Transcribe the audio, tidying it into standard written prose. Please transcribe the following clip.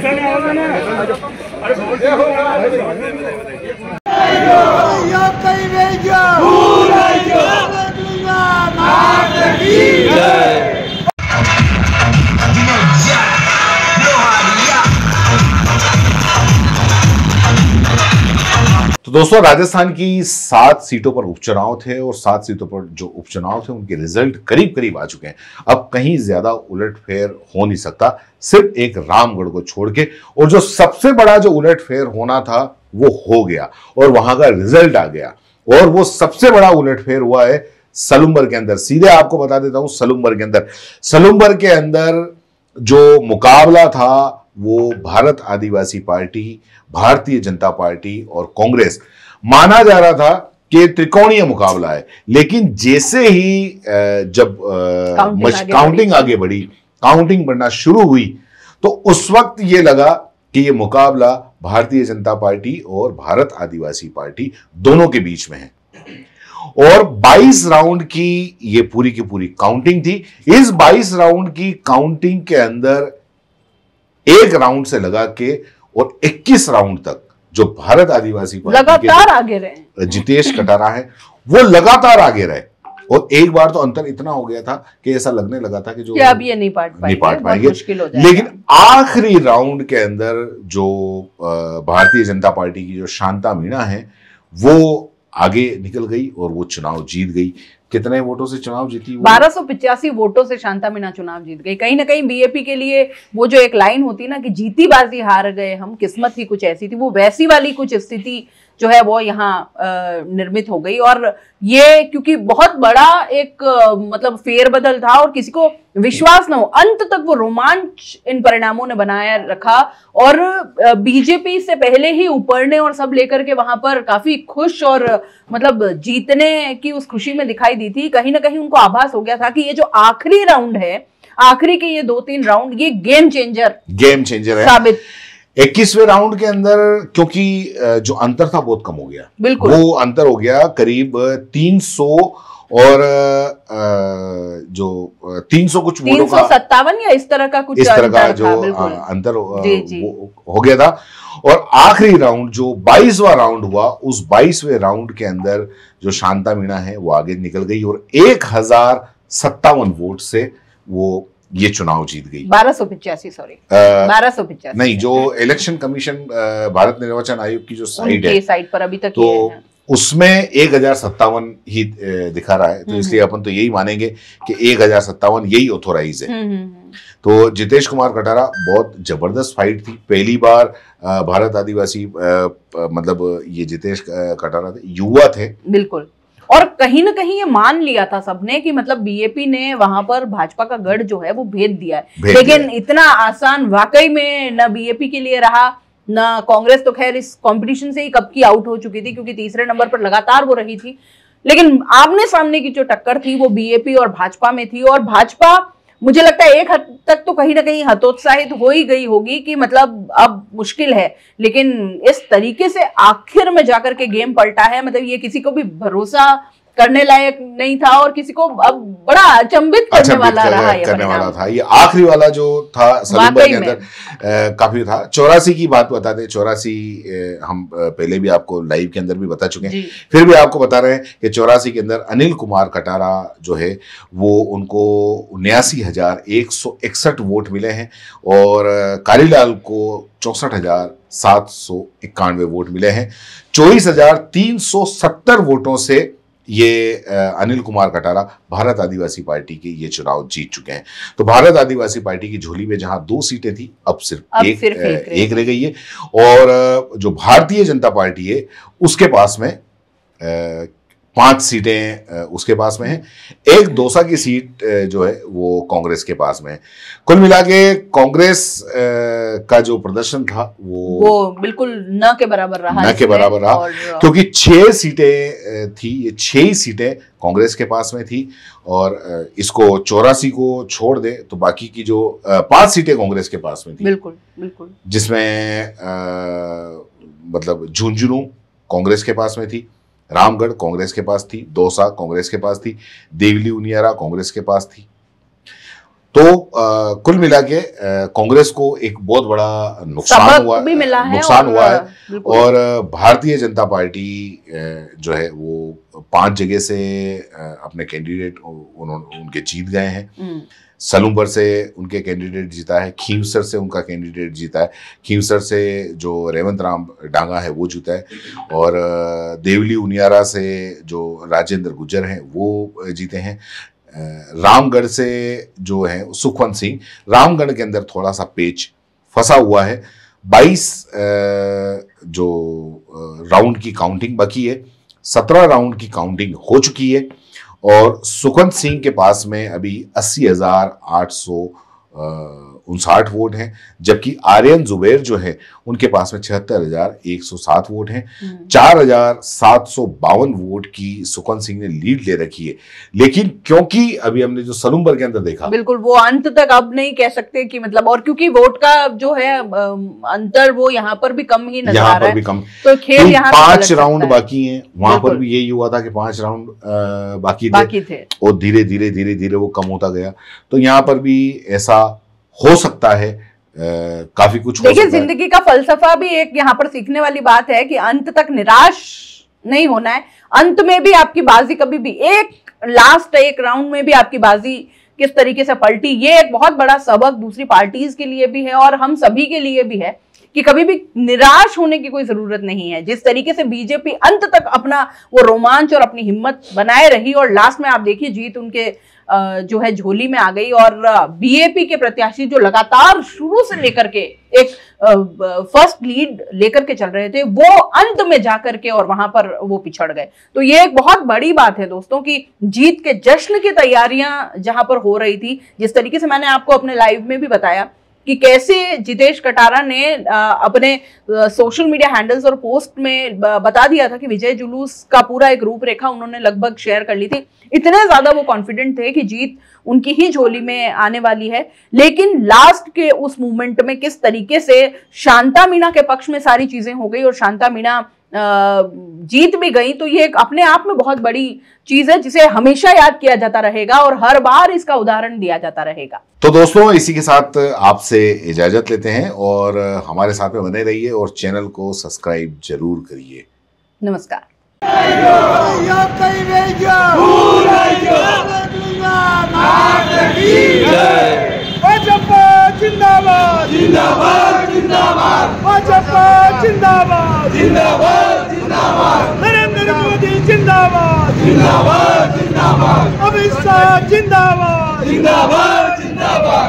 तो दोस्तों, राजस्थान की 7 सीटों पर उपचुनाव थे और 7 सीटों पर जो उपचुनाव थे उनके रिजल्ट करीब करीब आ चुके हैं। अब कहीं ज्यादा उलटफेर हो नहीं सकता, सिर्फ एक रामगढ़ को छोड़ के। और जो सबसे बड़ा जो उलटफेर होना था वो हो गया और वहां का रिजल्ट आ गया। और वो सबसे बड़ा उलटफेर हुआ है सलूम्बर के अंदर। सीधे आपको बता देता हूं, सलूम्बर के अंदर जो मुकाबला था वो भारत आदिवासी पार्टी, भारतीय जनता पार्टी और कांग्रेस। माना जा रहा था कि त्रिकोणीय मुकाबला है, लेकिन जैसे ही जब काउंटिंग बढ़ना शुरू हुई तो उस वक्त ये लगा कि ये मुकाबला भारतीय जनता पार्टी और भारत आदिवासी पार्टी दोनों के बीच में है। और 22 राउंड की ये पूरी की पूरी काउंटिंग थी। इस 22 राउंड की काउंटिंग के अंदर एक राउंड से लगा के और 21 राउंड तक जो भारत आदिवासी पार्टी लगातार आगे रहे जितेश कटारा है, वो लगातार आगे रहे। और एक बार तो अंतर इतना हो गया था कि ऐसा लगने लगा था कि जो अब ये नहीं पाट पाएंगे, मुश्किल हो जाएगा। लेकिन आखिरी राउंड के अंदर जो भारतीय जनता पार्टी की जो शांता मीणा है वो आगे निकल गई और वो चुनाव जीत गई। कितने वोटों से चुनाव जीती? 1285 वोटों से शांता मीणा चुनाव जीत गई। कहीं ना कहीं बीएपी के लिए वो जो एक लाइन होती ना कि जीती बाजी हार गए हम, किस्मत ही कुछ ऐसी थी, वो वैसी वाली कुछ स्थिति जो है वो यहाँ निर्मित हो गई। और ये क्योंकि बहुत बड़ा एक मतलब फेरबदल था और किसी को विश्वास ना हो, अंत तक वो रोमांच इन परिणामों ने बनाया रखा। और बीजेपी से पहले ही उपरने और सब लेकर के वहां पर काफी खुश और मतलब जीतने की उस खुशी में दिखाई दी थी। कहीं ना कहीं उनको आभास हो गया था कि ये जो आखिरी राउंड है, आखिरी के ये 2-3 राउंड ये गेम चेंजर है साबित। 21वें राउंड के अंदर क्योंकि जो अंतर था बहुत कम हो गया, बिल्कुल वो अंतर हो गया करीब 300 और जो 300 कुछ वोटों का, 357 या इस तरह का कुछ इस तरह का जो अंतर हो गया था। और आखिरी राउंड जो 22वां राउंड हुआ, उस 22वें राउंड के अंदर जो शांता मीणा है वो आगे निकल गई और 1057 वोट से वो ये चुनाव जीत गई। 1285 नहीं, जो इलेक्शन कमीशन भारत निर्वाचन आयोग की जो साइट पर अभी तक तो उसमें 1057 ही दिखा रहा है। तो इसलिए अपन तो यही मानेंगे कि 1057 यही ऑथोराइज है। तो जितेश कुमार कटारा बहुत जबरदस्त फाइट थी। पहली बार भारत आदिवासी मतलब ये जितेश कटारा थे, युवा थे, बिल्कुल। और कहीं ना कहीं ये मान लिया था सबने कि मतलब बीएपी ने वहां पर भाजपा का गढ़ जो है वो भेद दिया है। लेकिन इतना आसान वाकई में न बीएपी के लिए रहा, न कांग्रेस तो खैर इस कंपटीशन से ही कब की आउट हो चुकी थी क्योंकि तीसरे नंबर पर लगातार वो रही थी। लेकिन आमने सामने की जो टक्कर थी वो बीएपी और भाजपा में थी। और भाजपा मुझे लगता है एक हद तक तो कहीं ना कहीं हतोत्साहित हो ही गई होगी कि मतलब अब मुश्किल है। लेकिन इस तरीके से आखिर में जाकर के गेम पलटा है, मतलब ये किसी को भी भरोसा करने लायक नहीं था और किसी को अब बड़ा अचंभित करने वाला था। ये आखिरी वाला जो था सलूम्बर के अंदर काफी था। 84 की बात बता दें, 84 हम पहले भी आपको लाइव के अंदर भी बता चुके हैं, फिर भी आपको बता रहे हैं कि 84 के अंदर अनिल कुमार कटारा जो है वो उनको 79,161 वोट मिले हैं और कालीलाल को 64,791 वोट मिले हैं। 24,370 वोटों से ये अनिल कुमार कटारा भारत आदिवासी पार्टी के ये चुनाव जीत चुके हैं। तो भारत आदिवासी पार्टी की झोली में जहां 2 सीटें थी, अब सिर्फ एक रह गई है। और जो भारतीय जनता पार्टी है उसके पास में 5 सीटें उसके पास में है। एक दौसा की सीट जो है वो कांग्रेस के पास में है। कुल मिला के कांग्रेस का जो प्रदर्शन था वो बिल्कुल न के बराबर रहा, क्योंकि 6 सीटें थी, ये 6 ही सीटें कांग्रेस के पास में थी। और इसको 84 को छोड़ दे तो बाकी की जो 5 सीटें कांग्रेस के पास में थी, बिल्कुल जिसमें मतलब झुंझुनू कांग्रेस के पास में थी, रामगढ़ कांग्रेस के पास थी, दौसा कांग्रेस के पास थी, देवली उनियारा कांग्रेस के पास थी। तो कुल मिला के कांग्रेस को एक बहुत बड़ा नुकसान हुआ है और भारतीय जनता पार्टी जो है वो 5 जगह से अपने कैंडिडेट उनके जीत गए हैं। सलूम्बर से उनके कैंडिडेट जीता है, खींवसर से उनका कैंडिडेट जीता है, खींवसर से जो रेवंत राम डांगा है वो जीता है, और देवली उनियारा से जो राजेंद्र गुज्जर हैं वो जीते हैं। रामगढ़ से जो है सुखवंत सिंह, रामगढ़ के अंदर थोड़ा सा पेच फंसा हुआ है। 22 जो राउंड की काउंटिंग बाकी है, 17 राउंड की काउंटिंग हो चुकी है और सुखवंत सिंह के पास में अभी 80,859 वोट हैं, जबकि आर्यन जुबैर जो है उनके पास में 76,107 वोट हैं। 4,752 वोट की सुखवंत सिंह ने लीड ले रखी है। लेकिन क्योंकि अभी हमने जो सलूम्बर के अंदर देखा, बिल्कुल वो अंत तक अब नहीं कह सकते कि मतलब, और क्योंकि वोट का जो है अंतर वो यहाँ पर भी कम ही नजर आ रहा है, तो खेल यहाँ 5 राउंड बाकी हैं। वहां पर भी यही हुआ था कि 5 राउंड बाकी थे और धीरे धीरे वो कम होता गया। तो यहाँ पर भी ऐसा हो सकता है, काफी कुछ हो सकता है। देखिए, जिंदगी का फलसफा भी एक यहाँ पर सीखने वाली बात है कि अंत तक निराश नहीं होना है। अंत में भी आपकी बाजी कभी भी एक राउंड में भी आपकी बाजी किस तरीके से पलटी, ये एक बहुत बड़ा सबक दूसरी पार्टीज के लिए भी है और हम सभी के लिए भी है कि कभी भी निराश होने की कोई जरूरत नहीं है। जिस तरीके से बीजेपी अंत तक अपना वो रोमांच और अपनी हिम्मत बनाए रही और लास्ट में आप देखिए जीत उनके जो है झोली में आ गई, और बीएपी के प्रत्याशी जो लगातार शुरू से लेकर के एक फर्स्ट लीड लेकर के चल रहे थे, वो अंत में जाकर के और वहां पर वो पिछड़ गए। तो ये एक बहुत बड़ी बात है दोस्तों कि जीत के जश्न की तैयारियां जहां पर हो रही थी, जिस तरीके से मैंने आपको अपने लाइव में भी बताया कि कैसे जितेश कटारा ने अपने सोशल मीडिया हैंडल्स और पोस्ट में बता दिया था कि विजय जुलूस का पूरा एक रूपरेखा उन्होंने लगभग शेयर कर ली थी। इतने ज्यादा वो कॉन्फिडेंट थे कि जीत उनकी ही झोली में आने वाली है। लेकिन लास्ट के उस मूवमेंट में किस तरीके से शांता मीणा के पक्ष में सारी चीजें हो गई और शांता मीणा जीत भी गई, तो ये एक अपने आप में बहुत बड़ी चीज है जिसे हमेशा याद किया जाता रहेगा और हर बार इसका उदाहरण दिया जाता रहेगा। तो दोस्तों, इसी के साथ आपसे इजाजत लेते हैं और हमारे साथ में बने रहिए और चैनल को सब्सक्राइब जरूर करिए। नमस्कार। जिंदाबाद जिंदाबाद जिंदाबाद, भाजपा जिंदाबाद जिंदाबाद जिंदाबाद, नरेंद्र मोदी जिंदाबाद जिंदाबाद जिंदाबाद, अमित शाह जिंदाबाद जिंदाबाद जिंदाबाद,